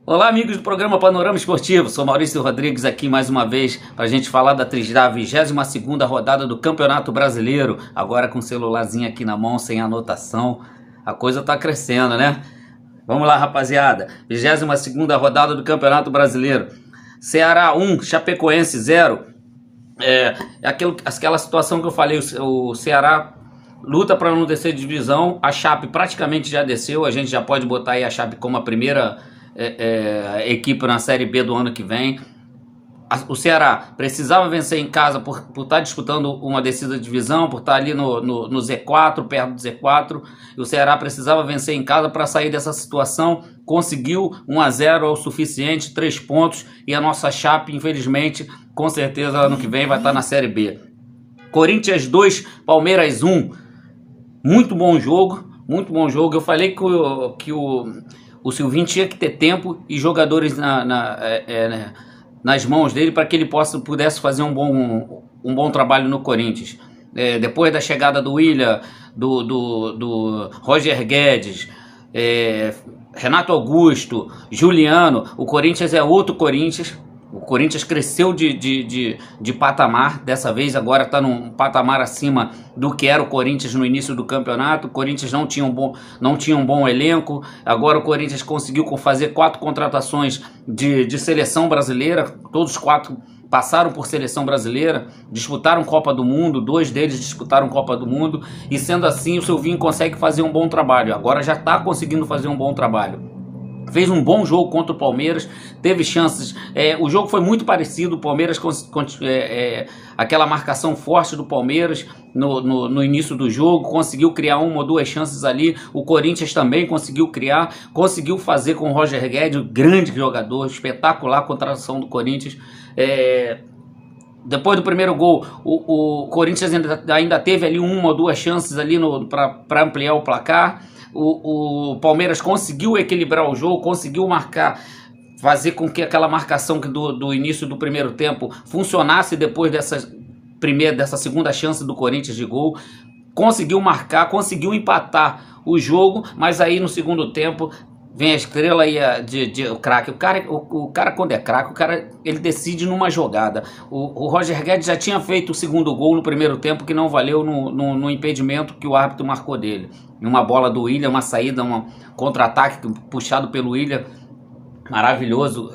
Olá, amigos do programa Panorama Esportivo. Sou Maurício Rodrigues aqui mais uma vez para a gente falar da 22ª rodada do Campeonato Brasileiro. Agora com o celularzinho aqui na mão, sem anotação. A coisa tá crescendo, né? Vamos lá, rapaziada. 22ª rodada do Campeonato Brasileiro. Ceará 1, Chapecoense 0. Aquela situação que eu falei, o Ceará luta para não descer de divisão. A Chape praticamente já desceu. A gente já pode botar aí a Chape como a primeira equipe na Série B do ano que vem. O Ceará precisava vencer em casa por estar disputando uma descida de divisão, por estar ali no Z4, perto do Z4. E o Ceará precisava vencer em casa para sair dessa situação. Conseguiu 1-0 é o suficiente, 3 pontos. E a nossa Chape, infelizmente, com certeza ano que vem vai estar na Série B. Corinthians 2, Palmeiras 1. Muito bom jogo, muito bom jogo. Eu falei que o Silvinho tinha que ter tempo e jogadores nas mãos dele para que ele pudesse fazer um bom trabalho no Corinthians. Depois da chegada do William, do Roger Guedes, Renato Augusto, Juliano, o Corinthians é outro Corinthians. O Corinthians cresceu de patamar, dessa vez agora está num patamar acima do que era o Corinthians no início do campeonato. O Corinthians não tinha um bom elenco, agora o Corinthians conseguiu fazer 4 contratações de seleção brasileira, todos os 4 passaram por seleção brasileira, disputaram Copa do Mundo, 2 deles disputaram Copa do Mundo, e sendo assim o Silvinho consegue fazer um bom trabalho, agora já está conseguindo fazer um bom trabalho. Fez um bom jogo contra o Palmeiras, teve chances, o jogo foi muito parecido, o Palmeiras, aquela marcação forte do Palmeiras no início do jogo, conseguiu criar 1 ou 2 chances ali, o Corinthians também conseguiu criar, conseguiu fazer com o Roger Guedes, grande jogador, espetacular a contratação do Corinthians. Depois do primeiro gol, o Corinthians ainda teve ali 1 ou 2 chances ali para ampliar o placar. O Palmeiras conseguiu equilibrar o jogo, conseguiu marcar, fazer com que aquela marcação do início do primeiro tempo funcionasse depois dessa segunda chance do Corinthians de gol. Conseguiu marcar, conseguiu empatar o jogo, mas aí no segundo tempo vem a estrela aí o craque. O cara quando é craque, ele decide numa jogada. O Roger Guedes já tinha feito o segundo gol no primeiro tempo, que não valeu no impedimento que o árbitro marcou dele. Uma bola do William, uma saída, um contra-ataque puxado pelo William. Maravilhoso,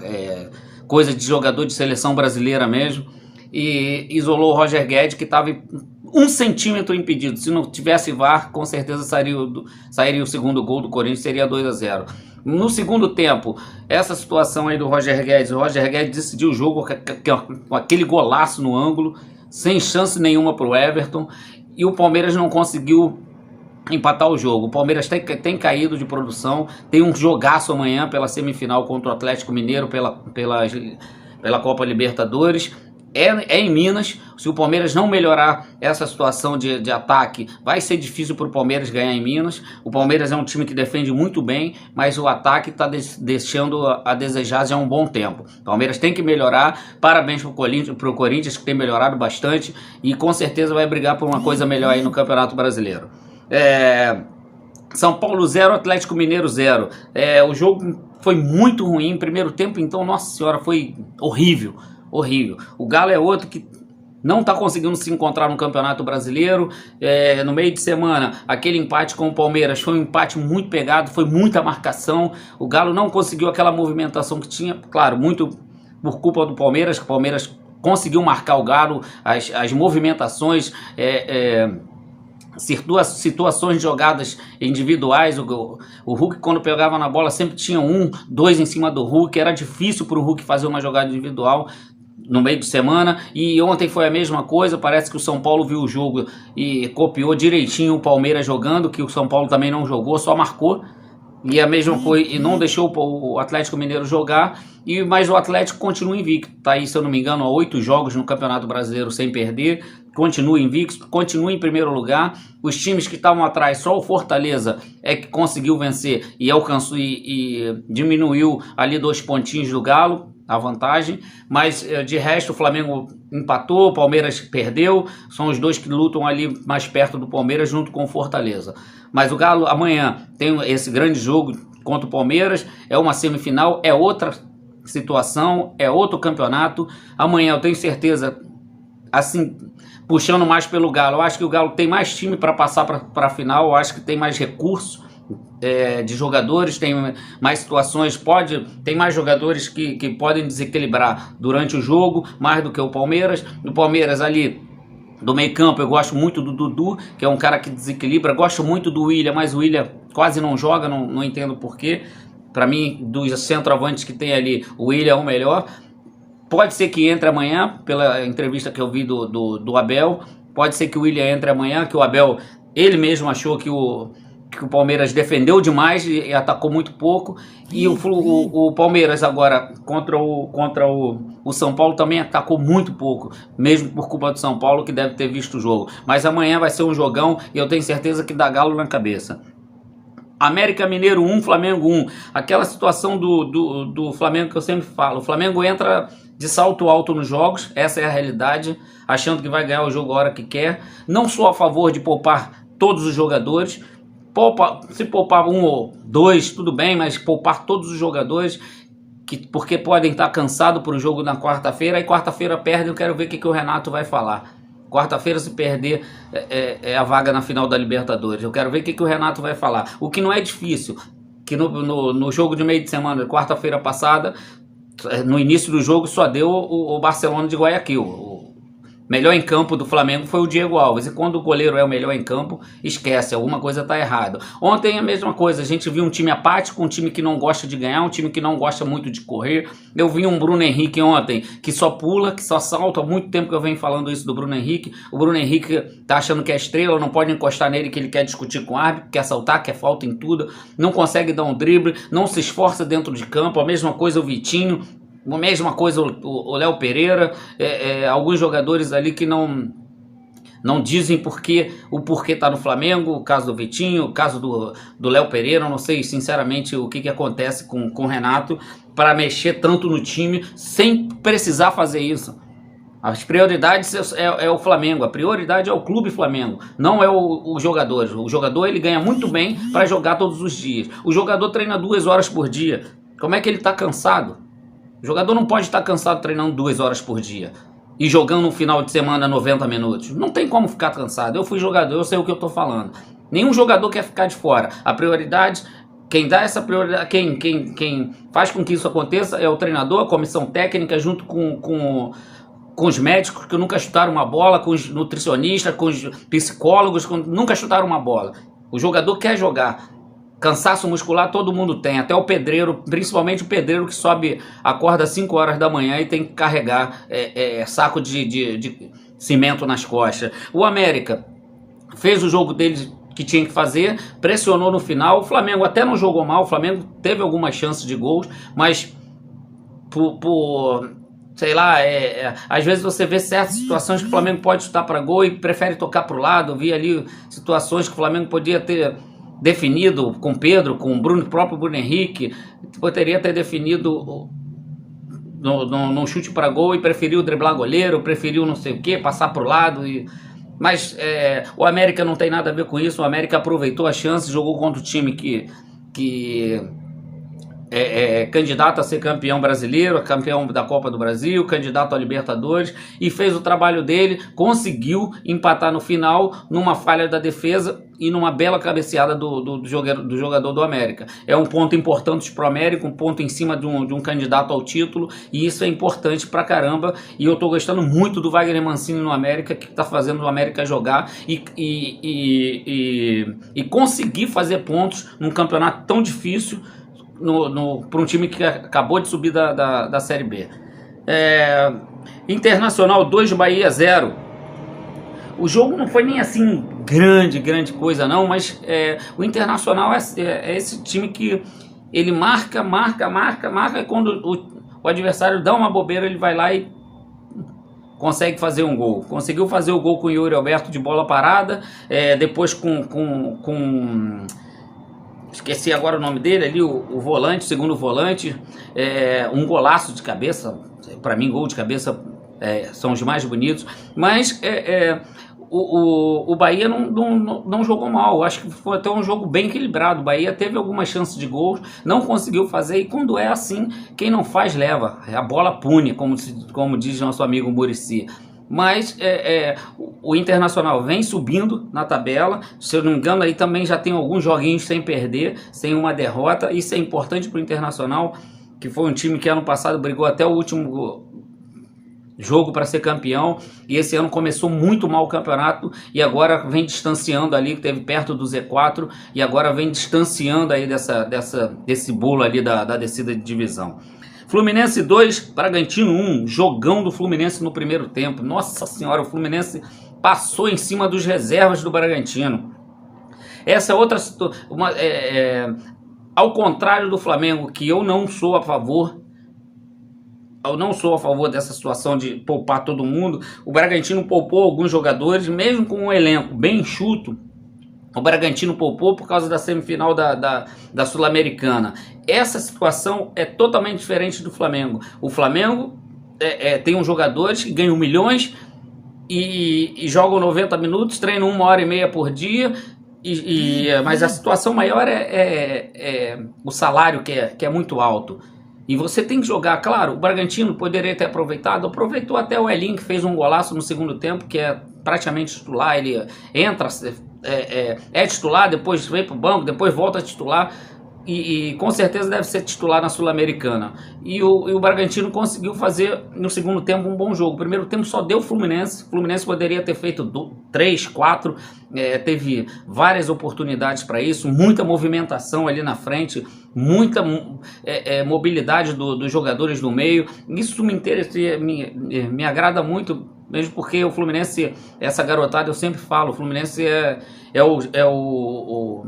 coisa de jogador de seleção brasileira mesmo. E isolou o Roger Guedes, que estava 1 centímetro impedido. Se não tivesse VAR, com certeza sairia o segundo gol do Corinthians, seria 2-0. No segundo tempo, essa situação aí do Roger Guedes, o Roger Guedes decidiu o jogo com aquele golaço no ângulo, sem chance nenhuma para o Everton, e o Palmeiras não conseguiu empatar o jogo. O Palmeiras tem caído de produção, tem um jogaço amanhã pela semifinal contra o Atlético Mineiro pela Copa Libertadores. É em Minas. Se o Palmeiras não melhorar essa situação de ataque, vai ser difícil para o Palmeiras ganhar em Minas. O Palmeiras é um time que defende muito bem, mas o ataque está deixando a desejar já há um bom tempo. O Palmeiras tem que melhorar. Parabéns para o Corinthians, que tem melhorado bastante e com certeza vai brigar por uma coisa melhor aí no Campeonato Brasileiro. São Paulo 0, Atlético Mineiro 0. O jogo foi muito ruim. Primeiro tempo, então, nossa senhora, foi horrível. Horrível. O Galo é outro que não está conseguindo se encontrar no Campeonato Brasileiro. No meio de semana, aquele empate com o Palmeiras foi um empate muito pegado, foi muita marcação. O Galo não conseguiu aquela movimentação que tinha, claro, muito por culpa do Palmeiras, que o Palmeiras conseguiu marcar o Galo, as movimentações, situações de jogadas individuais. O Hulk, quando pegava na bola, sempre tinha 1, 2 em cima do Hulk. Era difícil para o Hulk fazer uma jogada individual no meio de semana, e ontem foi a mesma coisa. Parece que o São Paulo viu o jogo e copiou direitinho o Palmeiras jogando, que o São Paulo também não jogou, só marcou, e a mesma coisa, e não deixou o Atlético Mineiro jogar, mas o Atlético continua invicto, tá aí, se eu não me engano, há 8 jogos no Campeonato Brasileiro sem perder, continua invicto, continua em primeiro lugar. Os times que estavam atrás, só o Fortaleza é que conseguiu vencer e alcançou e diminuiu ali 2 pontinhos do Galo, a vantagem, mas de resto o Flamengo empatou, o Palmeiras perdeu, são os dois que lutam ali mais perto do Palmeiras junto com o Fortaleza. Mas o Galo amanhã tem esse grande jogo contra o Palmeiras, é uma semifinal, é outra situação, é outro campeonato. Amanhã eu tenho certeza, assim, puxando mais pelo Galo, eu acho que o Galo tem mais time para passar para a final, eu acho que tem mais recursos de jogadores, tem mais situações, tem mais jogadores que podem desequilibrar durante o jogo, mais do que o Palmeiras. O Palmeiras ali do meio campo, eu gosto muito do Dudu, que é um cara que desequilibra, gosto muito do William, mas o William quase não joga, não entendo porquê. Para mim, dos centroavantes que tem ali, o William é o melhor. Pode ser que entre amanhã, pela entrevista que eu vi do Abel, pode ser que o William entre amanhã, que o Abel, ele mesmo achou que o Palmeiras defendeu demais e atacou muito pouco, e o Palmeiras agora contra o São Paulo também atacou muito pouco, mesmo por culpa do São Paulo, que deve ter visto o jogo. Mas amanhã vai ser um jogão e eu tenho certeza que dá Galo na cabeça. América Mineiro 1, Flamengo 1. Aquela situação do Flamengo que eu sempre falo. O Flamengo entra de salto alto nos jogos, essa é a realidade, achando que vai ganhar o jogo a hora que quer. Não sou a favor de poupar todos os jogadores. Se poupar um ou dois, tudo bem, mas poupar todos os jogadores, porque podem estar cansados para o jogo na quarta-feira, e quarta-feira perde, eu quero ver o que o Renato vai falar. Quarta-feira, se perder, é a vaga na final da Libertadores. Eu quero ver o que o Renato vai falar. O que não é difícil, que no jogo de meio de semana, quarta-feira passada, no início do jogo, só deu o Barcelona de Guayaquil. O melhor em campo do Flamengo foi o Diego Alves. E quando o goleiro é o melhor em campo, esquece, alguma coisa está errada. Ontem a mesma coisa, a gente viu um time apático, um time que não gosta de ganhar, um time que não gosta muito de correr. Eu vi um Bruno Henrique ontem que só pula, que só salta. Há muito tempo que eu venho falando isso do Bruno Henrique. O Bruno Henrique tá achando que é estrela, não pode encostar nele, que ele quer discutir com o árbitro, quer saltar, quer falta em tudo, não consegue dar um drible, não se esforça dentro de campo. A mesma coisa o Vitinho. A mesma coisa o Léo Pereira, alguns jogadores ali que não dizem o porquê tá no Flamengo, o caso do Vitinho, o caso do Léo Pereira. Eu não sei sinceramente o que acontece com o Renato para mexer tanto no time sem precisar fazer isso. As prioridades é o Flamengo, a prioridade é o clube Flamengo, não é o jogador. O jogador ele ganha muito bem para jogar todos os dias. O jogador treina 2 horas por dia, como é que ele está cansado? O jogador não pode estar cansado treinando 2 horas por dia e jogando no final de semana 90 minutos. Não tem como ficar cansado. Eu fui jogador, eu sei o que eu estou falando. Nenhum jogador quer ficar de fora. A prioridade, quem dá essa prioridade, quem faz com que isso aconteça é o treinador, a comissão técnica, junto com os médicos que nunca chutaram uma bola, com os nutricionistas, com os psicólogos que nunca chutaram uma bola. O jogador quer jogar. Cansaço muscular todo mundo tem, até o pedreiro, principalmente o pedreiro que acorda às 5 horas da manhã e tem que carregar saco de cimento nas costas. O América fez o jogo dele que tinha que fazer, pressionou no final. O Flamengo até não jogou mal, o Flamengo teve algumas chances de gols, mas sei lá, às vezes você vê certas situações que o Flamengo pode chutar para gol e prefere tocar para o lado. Eu vi ali situações que o Flamengo podia ter definido com Pedro, com o próprio Bruno Henrique, poderia ter definido no chute para gol e preferiu driblar goleiro, preferiu não sei o que, passar para o lado. Mas o América não tem nada a ver com isso. O América aproveitou a chance, jogou contra o time que é candidato a ser campeão brasileiro, campeão da Copa do Brasil, candidato a Libertadores, e fez o trabalho dele, conseguiu empatar no final numa falha da defesa e numa bela cabeceada do jogador do América. É um ponto importante para o América, um ponto em cima de um candidato ao título, e isso é importante pra caramba. E eu tô gostando muito do Wagner Mancini no América, que tá fazendo o América jogar e conseguir fazer pontos num campeonato tão difícil para um time que acabou de subir da Série B. Internacional 2, Bahia 0. O jogo não foi nem assim grande coisa não, mas o Internacional é esse time que ele marca, e quando o adversário dá uma bobeira, ele vai lá e consegue fazer um gol. Conseguiu fazer o gol com o Yuri Alberto de bola parada, depois esqueci agora o nome dele ali, o volante, segundo volante, um golaço de cabeça. Para mim, gol de cabeça são os mais bonitos, mas o Bahia não jogou mal. Acho que foi até um jogo bem equilibrado. O Bahia teve algumas chances de gols, não conseguiu fazer, e quando é assim, quem não faz leva. A bola pune, como diz nosso amigo Muricy. Mas o Internacional vem subindo na tabela. Se eu não me engano, aí também já tem alguns joguinhos sem perder, sem uma derrota. Isso é importante para o Internacional, que foi um time que ano passado brigou até o último jogo para ser campeão, e esse ano começou muito mal o campeonato e agora vem distanciando ali, que teve perto do Z4, e agora vem distanciando aí desse bolo ali da descida de divisão. Fluminense 2, Bragantino 1, jogão do Fluminense no primeiro tempo. Nossa senhora, o Fluminense passou em cima dos reservas do Bragantino. Essa é outra ao contrário do Flamengo, que eu não sou a favor dessa situação de poupar todo mundo. O Bragantino poupou alguns jogadores, mesmo com um elenco bem enxuto. O Bragantino poupou por causa da semifinal da Sul-Americana. Essa situação é totalmente diferente do Flamengo. O Flamengo tem uns jogadores que ganham milhões e jogam 90 minutos, treinam 1h30 por dia. Mas a situação maior é o salário, que é muito alto. E você tem que jogar, claro, o Bragantino poderia ter aproveitado, aproveitou até o Elinho, que fez um golaço no segundo tempo, que é praticamente titular. Ele entra, é titular, depois vem para o banco, depois volta a titular, e com certeza deve ser titular na Sul-Americana. E o Bragantino conseguiu fazer no segundo tempo um bom jogo. O primeiro tempo só deu Fluminense. O Fluminense poderia ter feito 3, 4, teve várias oportunidades para isso, muita movimentação ali na frente, muita mobilidade dos jogadores no meio. Isso me agrada muito, mesmo porque o Fluminense, essa garotada, eu sempre falo, o Fluminense é o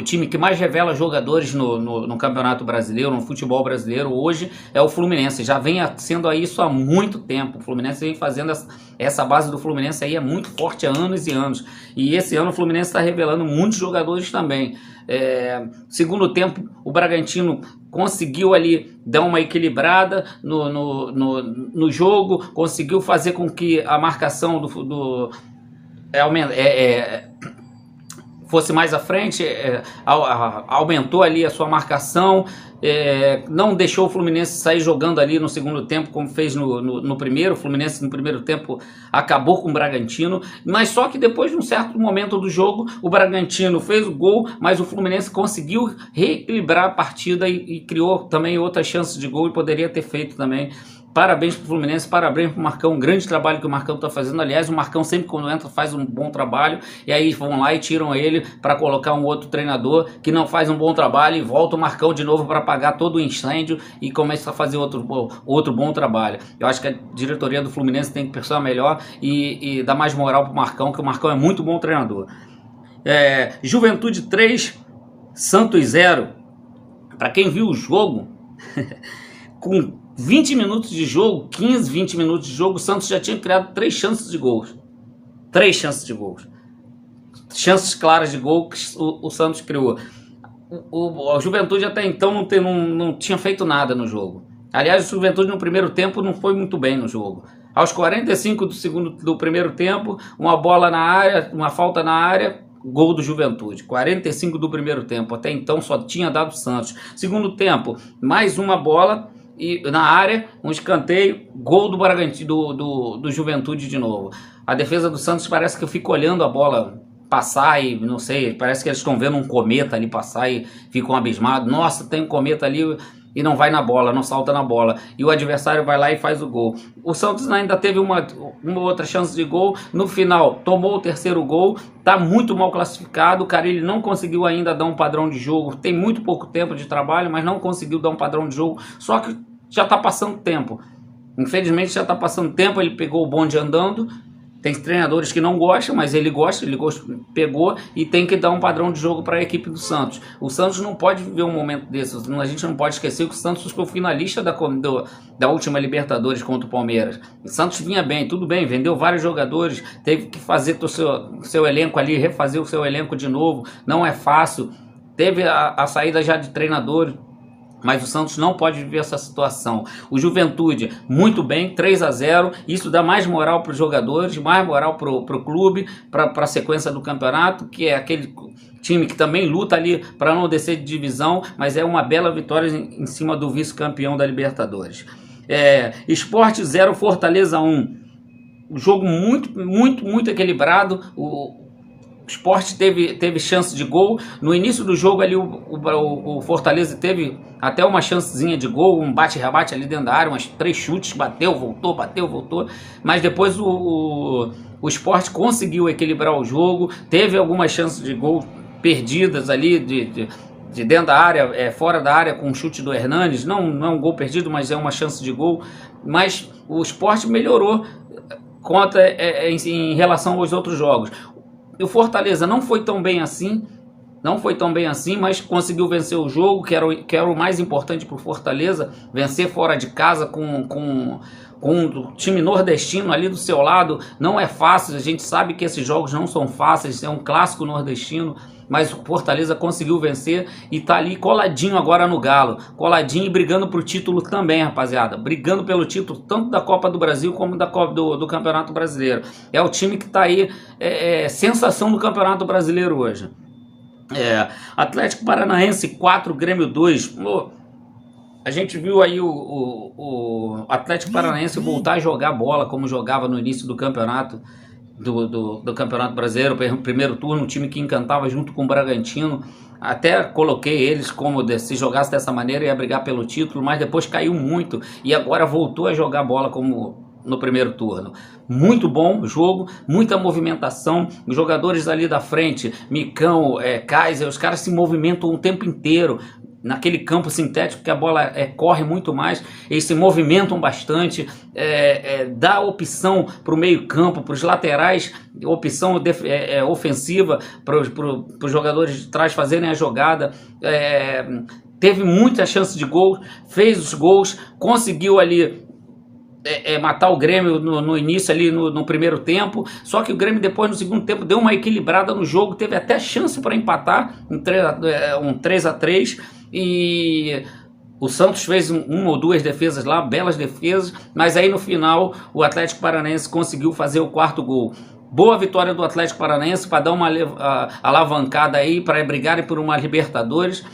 time que mais revela jogadores no Campeonato Brasileiro, no futebol brasileiro, hoje é o Fluminense. Já vem sendo isso há muito tempo. O Fluminense vem fazendo essa base do Fluminense aí, é muito forte há anos e anos. E esse ano o Fluminense está revelando muitos jogadores também. Segundo tempo, o Bragantino conseguiu ali dar uma equilibrada no jogo, conseguiu fazer com que a marcação fosse mais à frente, aumentou ali a sua marcação, não deixou o Fluminense sair jogando ali no segundo tempo, como fez no primeiro. O Fluminense no primeiro tempo acabou com o Bragantino, mas só que depois de um certo momento do jogo, o Bragantino fez o gol, mas o Fluminense conseguiu reequilibrar a partida e criou também outras chances de gol, e poderia ter feito também. Parabéns para o Fluminense, parabéns para o Marcão, um grande trabalho que o Marcão está fazendo. Aliás, o Marcão sempre quando entra faz um bom trabalho, e aí vão lá e tiram ele para colocar um outro treinador que não faz um bom trabalho, e volta o Marcão de novo para apagar todo o incêndio e começa a fazer outro bom trabalho. Eu acho que a diretoria do Fluminense tem que pensar melhor e dar mais moral para o Marcão, que o Marcão é muito bom treinador. Juventude 3, Santos 0. Para quem viu o jogo, com 20 minutos de jogo, 15, 20 minutos de jogo, o Santos já tinha criado 3 chances de gols. 3 chances de gols. Chances claras de gol que o Santos criou. A Juventude até então não tinha feito nada no jogo. Aliás, a Juventude no primeiro tempo não foi muito bem no jogo. Aos 45 do primeiro tempo, uma bola na área, uma falta na área, gol do Juventude. 45 do primeiro tempo. Até então só tinha dado o Santos. Segundo tempo, mais uma bola na área, um escanteio, gol do Bragantino, do Juventude de novo. A defesa do Santos parece que fica olhando a bola passar e não sei, parece que eles estão vendo um cometa ali passar e ficam abismados. Nossa, tem um cometa ali, e não vai na bola, não salta na bola, e o adversário vai lá e faz o gol. O Santos ainda teve uma outra chance de gol, no final tomou o terceiro gol, tá muito mal classificado. O Carille não conseguiu ainda dar um padrão de jogo, tem muito pouco tempo de trabalho, mas não conseguiu dar um padrão de jogo, só que já tá passando tempo. Infelizmente já tá passando tempo, ele pegou o bonde andando, Tem treinadores que não gostam, mas ele gosta, pegou e tem que dar um padrão de jogo para a equipe do Santos. O Santos não pode viver um momento desse, a gente não pode esquecer que o Santos foi finalista da última Libertadores contra o Palmeiras. O Santos vinha bem, tudo bem, vendeu vários jogadores, teve que fazer o seu elenco ali, refazer o seu elenco de novo, não é fácil, teve a saída já de treinadores. Mas o Santos não pode viver essa situação. O Juventude, muito bem, 3-0. Isso dá mais moral para os jogadores, mais moral para o clube, para a sequência do campeonato, que é aquele time que também luta ali para não descer de divisão, mas é uma bela vitória em cima do vice-campeão da Libertadores. Sport 0, Fortaleza 1. Um jogo muito equilibrado. O Sport teve chance de gol. No início do jogo ali o Fortaleza teve até uma chancezinha de gol, um bate-rebate ali dentro da área, umas 3 chutes, bateu, voltou. Mas depois o Sport conseguiu equilibrar o jogo, teve algumas chances de gol perdidas ali de dentro da área, fora da área, com um chute do Hernanes. Não é um gol perdido, mas é uma chance de gol. Mas o Sport melhorou em relação aos outros jogos. O Fortaleza não foi tão bem assim, mas conseguiu vencer o jogo, que era o mais importante para o Fortaleza, vencer fora de casa com um time nordestino ali do seu lado. Não é fácil, a gente sabe que esses jogos não são fáceis, é um clássico nordestino, mas o Fortaleza conseguiu vencer e está ali coladinho agora no Galo, coladinho e brigando por título também, rapaziada, brigando pelo título tanto da Copa do Brasil como da Copa do Campeonato Brasileiro. É o time que está aí, sensação do Campeonato Brasileiro hoje. Atlético Paranaense 4, Grêmio 2. A gente viu aí o Atlético Paranaense voltar a jogar bola como jogava no início do campeonato, do Campeonato Brasileiro, primeiro turno, um time que encantava junto com o Bragantino. Até coloquei eles como se jogasse dessa maneira ia brigar pelo título, mas depois caiu muito e agora voltou a jogar bola como no primeiro turno. Muito bom jogo, muita movimentação, os jogadores ali da frente, Micão, Kaiser, os caras se movimentam o tempo inteiro naquele campo sintético que a bola corre muito mais, eles se movimentam bastante, dá opção para o meio campo, para os laterais, opção ofensiva para os jogadores de trás fazerem a jogada. Teve muita chance de gol, fez os gols, conseguiu ali matar o Grêmio no início ali no primeiro tempo, só que o Grêmio depois no segundo tempo deu uma equilibrada no jogo, teve até chance para empatar um 3-3 e o Santos fez uma ou duas defesas lá, belas defesas, mas aí no final o Atlético Paranaense conseguiu fazer o 4º gol. Boa vitória do Atlético Paranaense para dar uma alavancada aí, para brigarem por uma Libertadores,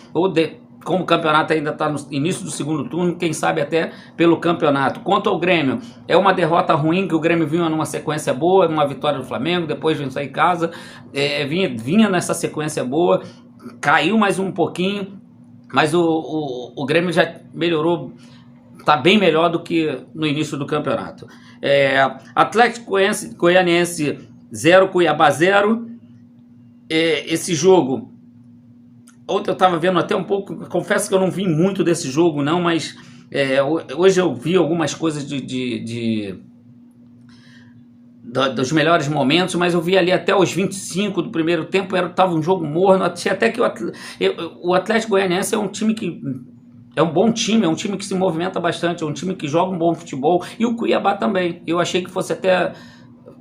como o campeonato ainda está no início do segundo turno, quem sabe até pelo campeonato. Quanto ao Grêmio, é uma derrota ruim, que o Grêmio vinha numa sequência boa, uma vitória do Flamengo, depois venceu em casa, vinha nessa sequência boa, caiu mais um pouquinho, mas o Grêmio já melhorou, está bem melhor do que no início do campeonato. Atlético Goianiense 0, Cuiabá 0. Esse jogo, ontem eu estava vendo até um pouco, confesso que eu não vi muito desse jogo não, mas hoje eu vi algumas coisas dos melhores momentos, mas eu vi ali até os 25 do primeiro tempo, estava um jogo morno, até que o Atlético Goianiense é um time que é um bom time, é um time que se movimenta bastante, é um time que joga um bom futebol, e o Cuiabá também. Eu achei que fosse até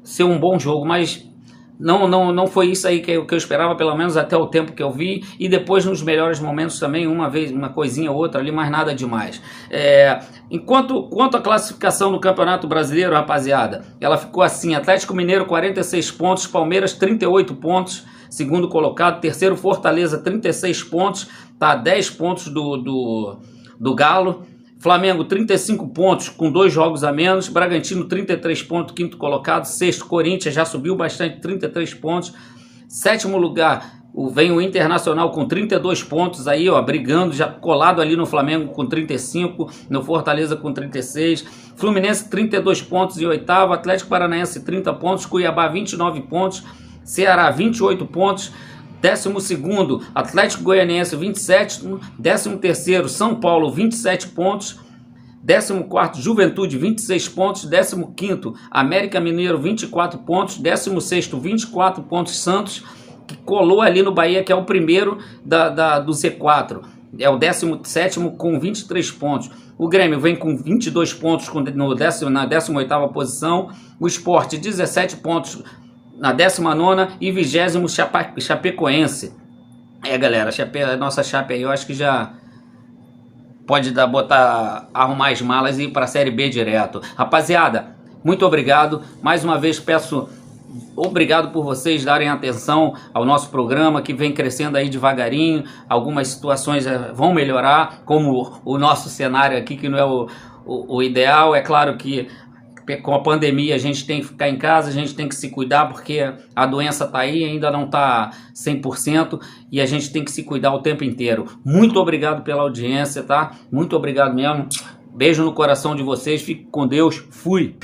ser um bom jogo, mas não foi isso aí que eu esperava, pelo menos até o tempo que eu vi, e depois nos melhores momentos também, uma coisinha ou outra ali, mas nada demais. Quanto à classificação do Campeonato Brasileiro, rapaziada, ela ficou assim: Atlético Mineiro 46 pontos, Palmeiras 38 pontos, segundo colocado, terceiro Fortaleza 36 pontos, tá a 10 pontos do Galo. Flamengo 35 pontos com 2 jogos a menos, Bragantino 33 pontos, quinto colocado, sexto Corinthians já subiu bastante, 33 pontos, sétimo lugar vem o Internacional com 32 pontos aí, brigando, já colado ali no Flamengo com 35, no Fortaleza com 36, Fluminense 32 pontos em oitavo, Atlético Paranaense 30 pontos, Cuiabá 29 pontos, Ceará 28 pontos, 12º, Atlético Goianiense 27º, 13º, São Paulo 27 pontos, 14º, Juventude, 26 pontos. 15º, América Mineiro, 24 pontos. 16º, 24 pontos, Santos, que colou ali no Bahia, que é o primeiro do Z4. É o 17º com 23 pontos. O Grêmio vem com 22 pontos na 18ª posição. O Sport, 17 pontos na 19ª e 20º Chapecoense. Galera, a nossa Chape aí eu acho que já pode arrumar as malas e ir para a Série B direto. Rapaziada, muito obrigado. Mais uma vez peço obrigado por vocês darem atenção ao nosso programa, que vem crescendo aí devagarinho. Algumas situações vão melhorar, como o nosso cenário aqui, que não é o ideal. É claro que com a pandemia a gente tem que ficar em casa, a gente tem que se cuidar, porque a doença está aí, ainda não está 100%, e a gente tem que se cuidar o tempo inteiro. Muito obrigado pela audiência, tá? Muito obrigado mesmo. Beijo no coração de vocês, fique com Deus, fui!